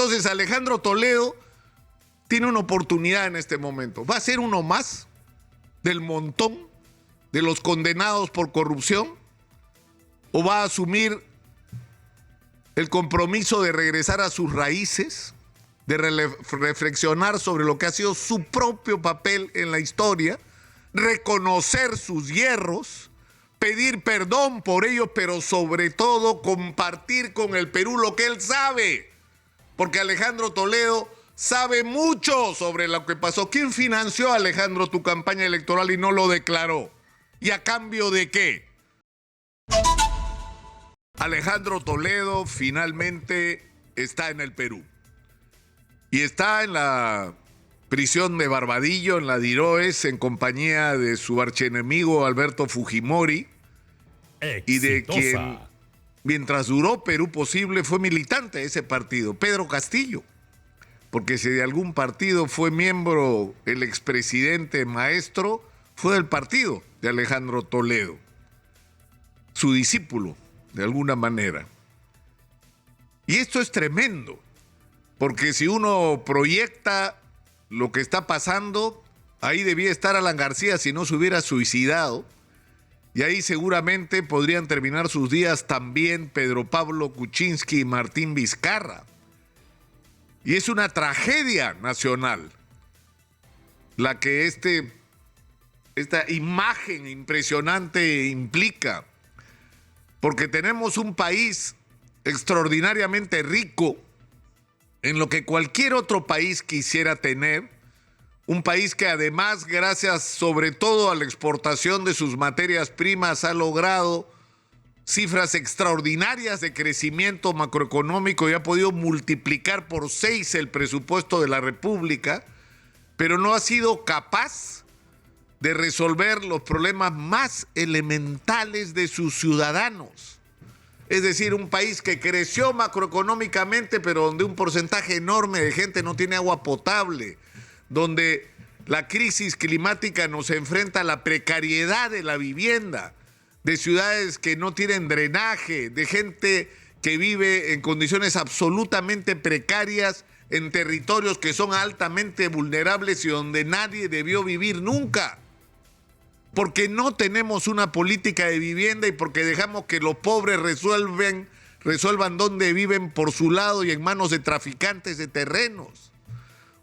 Entonces Alejandro Toledo tiene una oportunidad en este momento. ¿Va a ser uno más del montón de los condenados por corrupción? ¿O va a asumir el compromiso de regresar a sus raíces, de reflexionar sobre lo que ha sido su propio papel en la historia, reconocer sus hierros, pedir perdón por ellos, pero sobre todo compartir con el Perú lo que él sabe? Porque Alejandro Toledo sabe mucho sobre lo que pasó. ¿Quién financió, Alejandro, tu campaña electoral y no lo declaró? ¿Y a cambio de qué? Alejandro Toledo finalmente está en el Perú. Y está en la prisión de Barbadillo, en la Diroes, en compañía de su archienemigo Alberto Fujimori. Y de quien, mientras duró Perú Posible, fue militante de ese partido, Pedro Castillo. Porque si de algún partido fue miembro el expresidente Maestro, fue del partido de Alejandro Toledo, su discípulo, de alguna manera. Y esto es tremendo, porque si uno proyecta lo que está pasando, ahí debía estar Alan García si no se hubiera suicidado, y ahí seguramente podrían terminar sus días también Pedro Pablo Kuczynski y Martín Vizcarra. Y es una tragedia nacional la que esta imagen impresionante implica, porque tenemos un país extraordinariamente rico en lo que cualquier otro país quisiera tener, un país que además, gracias sobre todo a la exportación de sus materias primas, ha logrado cifras extraordinarias de crecimiento macroeconómico y ha podido multiplicar por 6 el presupuesto de la República, pero no ha sido capaz de resolver los problemas más elementales de sus ciudadanos. Es decir, un país que creció macroeconómicamente, pero donde un porcentaje enorme de gente no tiene agua potable, donde la crisis climática nos enfrenta a la precariedad de la vivienda, de ciudades que no tienen drenaje, de gente que vive en condiciones absolutamente precarias en territorios que son altamente vulnerables y donde nadie debió vivir nunca. Porque no tenemos una política de vivienda y porque dejamos que los pobres resuelvan dónde viven por su lado y en manos de traficantes de terrenos.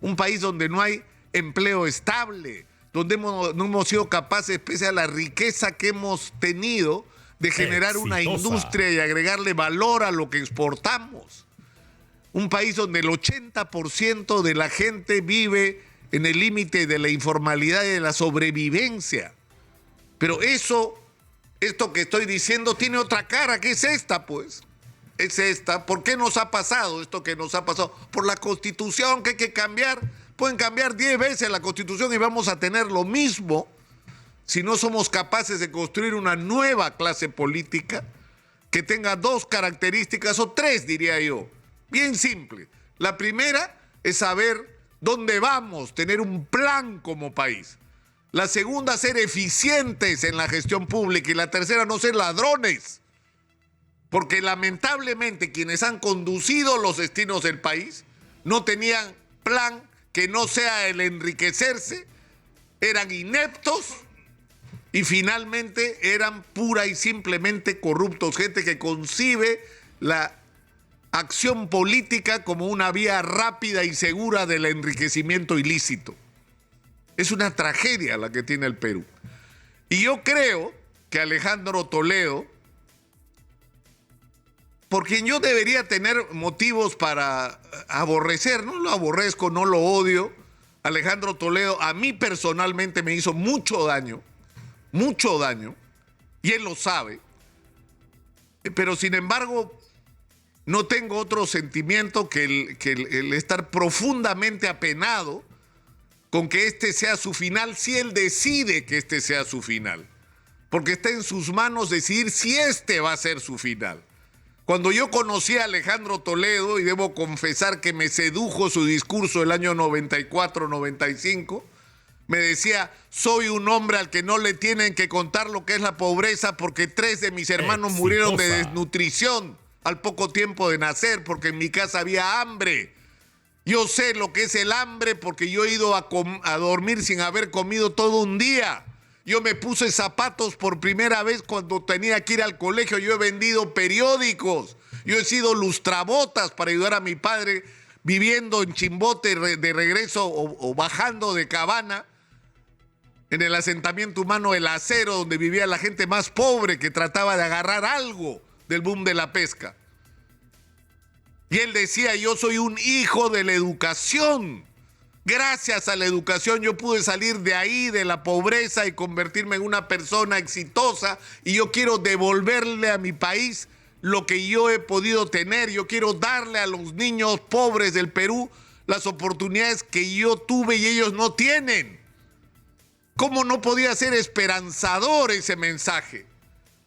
Un país donde no hay empleo estable, donde no hemos sido capaces, pese a la riqueza que hemos tenido, de generar una industria y agregarle valor a lo que exportamos. Un país donde el 80% de la gente vive en el límite de la informalidad y de la sobrevivencia. Pero esto que estoy diciendo tiene otra cara, que es esta, pues. Es esta. ¿Por qué nos ha pasado esto que nos ha pasado? Por la Constitución que hay que cambiar. Pueden cambiar 10 veces la Constitución y vamos a tener lo mismo si no somos capaces de construir una nueva clase política que tenga 2 características, o 3 diría yo, bien simple. La primera es saber dónde vamos, tener un plan como país. La segunda, ser eficientes en la gestión pública. Y la tercera, no ser ladrones. Porque lamentablemente quienes han conducido los destinos del país no tenían plan que no sea el enriquecerse, eran ineptos y finalmente eran pura y simplemente corruptos. Gente que concibe la acción política como una vía rápida y segura del enriquecimiento ilícito. Es una tragedia la que tiene el Perú. Y yo creo que Alejandro Toledo, por quien yo debería tener motivos para aborrecer, no lo aborrezco, no lo odio, Alejandro Toledo a mí personalmente me hizo mucho daño, y él lo sabe, pero sin embargo no tengo otro sentimiento que el estar profundamente apenado con que este sea su final, si él decide que este sea su final, porque está en sus manos decidir si este va a ser su final. Cuando yo conocí a Alejandro Toledo, y debo confesar que me sedujo su discurso del año 94-95, me decía, soy un hombre al que no le tienen que contar lo que es la pobreza porque 3 de mis hermanos murieron de desnutrición al poco tiempo de nacer, porque en mi casa había hambre. Yo sé lo que es el hambre porque yo he ido a dormir sin haber comido todo un día. Yo me puse zapatos por primera vez cuando tenía que ir al colegio. Yo he vendido periódicos. Yo he sido lustrabotas para ayudar a mi padre viviendo en Chimbote de regreso o bajando de Cabana en el asentamiento humano El Acero, donde vivía la gente más pobre que trataba de agarrar algo del boom de la pesca. Y él decía, yo soy un hijo de la educación. Gracias a la educación yo pude salir de ahí, de la pobreza, y convertirme en una persona exitosa. Y yo quiero devolverle a mi país lo que yo he podido tener. Yo quiero darle a los niños pobres del Perú las oportunidades que yo tuve y ellos no tienen. ¿Cómo no podía ser esperanzador ese mensaje?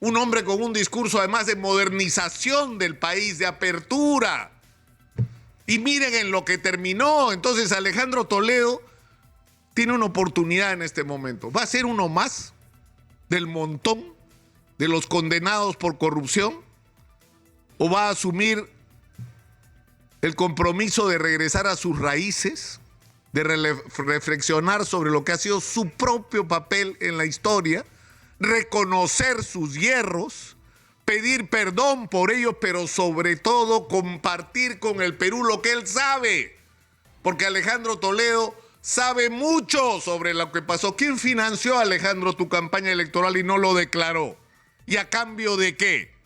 Un hombre con un discurso además de modernización del país, de apertura. Y miren en lo que terminó. Entonces Alejandro Toledo tiene una oportunidad en este momento. ¿Va a ser uno más del montón de los condenados por corrupción? ¿O va a asumir el compromiso de regresar a sus raíces, de reflexionar sobre lo que ha sido su propio papel en la historia, reconocer sus hierros, pedir perdón por ellos, pero sobre todo compartir con el Perú lo que él sabe? Porque Alejandro Toledo sabe mucho sobre lo que pasó. ¿Quién financió, Alejandro, tu campaña electoral y no lo declaró? ¿Y a cambio de qué?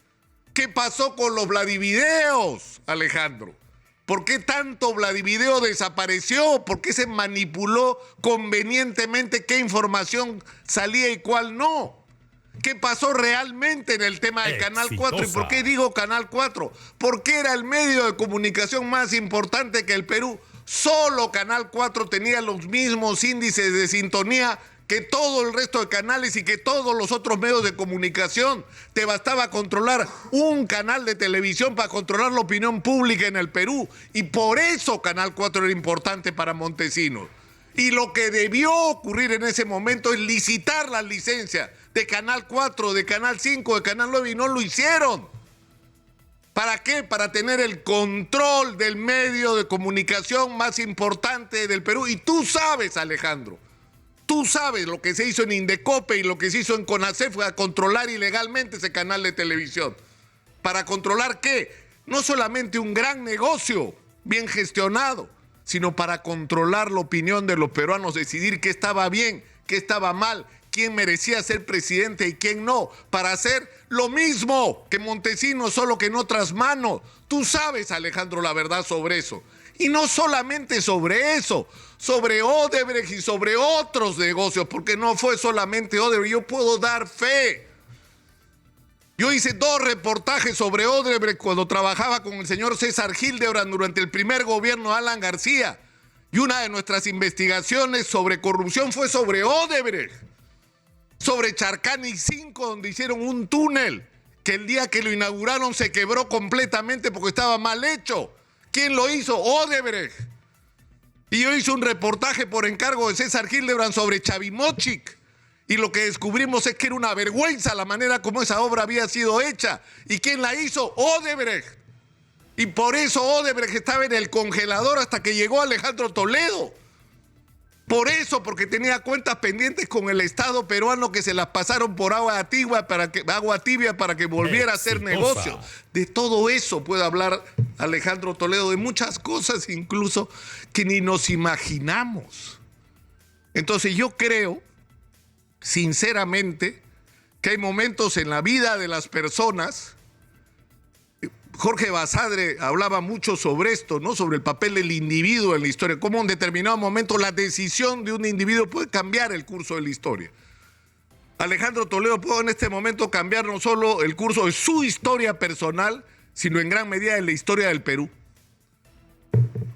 ¿Qué pasó con los Vladivideos, Alejandro? ¿Por qué tanto Vladivideo desapareció? ¿Por qué se manipuló convenientemente qué información salía y cuál no? ¿Qué pasó realmente en el tema del Canal 4? ¿Y por qué digo Canal 4? Porque era el medio de comunicación más importante que el Perú. Solo Canal 4 tenía los mismos índices de sintonía que todo el resto de canales y que todos los otros medios de comunicación. Te bastaba controlar un canal de televisión para controlar la opinión pública en el Perú. Y por eso Canal 4 era importante para Montesinos. Y lo que debió ocurrir en ese momento es licitar las licencias de Canal 4, de Canal 5, de Canal 9, y no lo hicieron. ¿Para qué? Para tener el control del medio de comunicación más importante del Perú. Y tú sabes, Alejandro, tú sabes lo que se hizo en Indecope y lo que se hizo en CONACEF fue a controlar ilegalmente ese canal de televisión. ¿Para controlar qué? No solamente un gran negocio bien gestionado, sino para controlar la opinión de los peruanos, decidir qué estaba bien, qué estaba mal, quién merecía ser presidente y quién no, para hacer lo mismo que Montesinos, solo que en otras manos. Tú sabes, Alejandro, la verdad sobre eso. Y no solamente sobre eso, sobre Odebrecht y sobre otros negocios, porque no fue solamente Odebrecht. Yo puedo dar fe. Yo hice 2 reportajes sobre Odebrecht cuando trabajaba con el señor César Hildebrand durante el primer gobierno de Alan García. Y una de nuestras investigaciones sobre corrupción fue sobre Odebrecht, sobre Charcani 5, donde hicieron un túnel que el día que lo inauguraron se quebró completamente porque estaba mal hecho. ¿Quién lo hizo? Odebrecht. Y yo hice un reportaje por encargo de César Hildebrand sobre Chavimochic. Y lo que descubrimos es que era una vergüenza la manera como esa obra había sido hecha. ¿Y quién la hizo? Odebrecht. Y por eso Odebrecht estaba en el congelador hasta que llegó Alejandro Toledo. Por eso, porque tenía cuentas pendientes con el Estado peruano que se las pasaron por agua tibia para que volviera a hacer negocio. De todo eso puede hablar Alejandro Toledo, de muchas cosas incluso que ni nos imaginamos. Entonces yo creo, sinceramente, que hay momentos en la vida de las personas. Jorge Basadre hablaba mucho sobre esto, ¿no? Sobre el papel del individuo en la historia, cómo en determinado momento la decisión de un individuo puede cambiar el curso de la historia. Alejandro Toledo puede en este momento cambiar no solo el curso de su historia personal, sino en gran medida de la historia del Perú.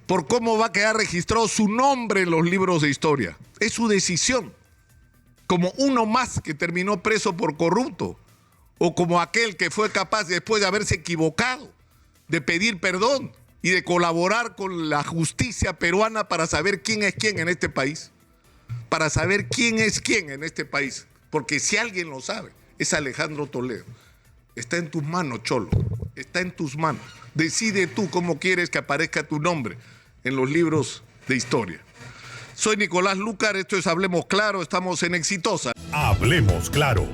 Por cómo va a quedar registrado su nombre en los libros de historia. Es su decisión. Como uno más que terminó preso por corrupto, o como aquel que fue capaz, después de haberse equivocado, de pedir perdón y de colaborar con la justicia peruana para saber quién es quién en este país. Para saber quién es quién en este país. Porque si alguien lo sabe, es Alejandro Toledo. Está en tus manos, Cholo. Está en tus manos. Decide tú cómo quieres que aparezca tu nombre en los libros de historia. Soy Nicolás Lucar, esto es Hablemos Claro, estamos en Exitosa. Hablemos Claro.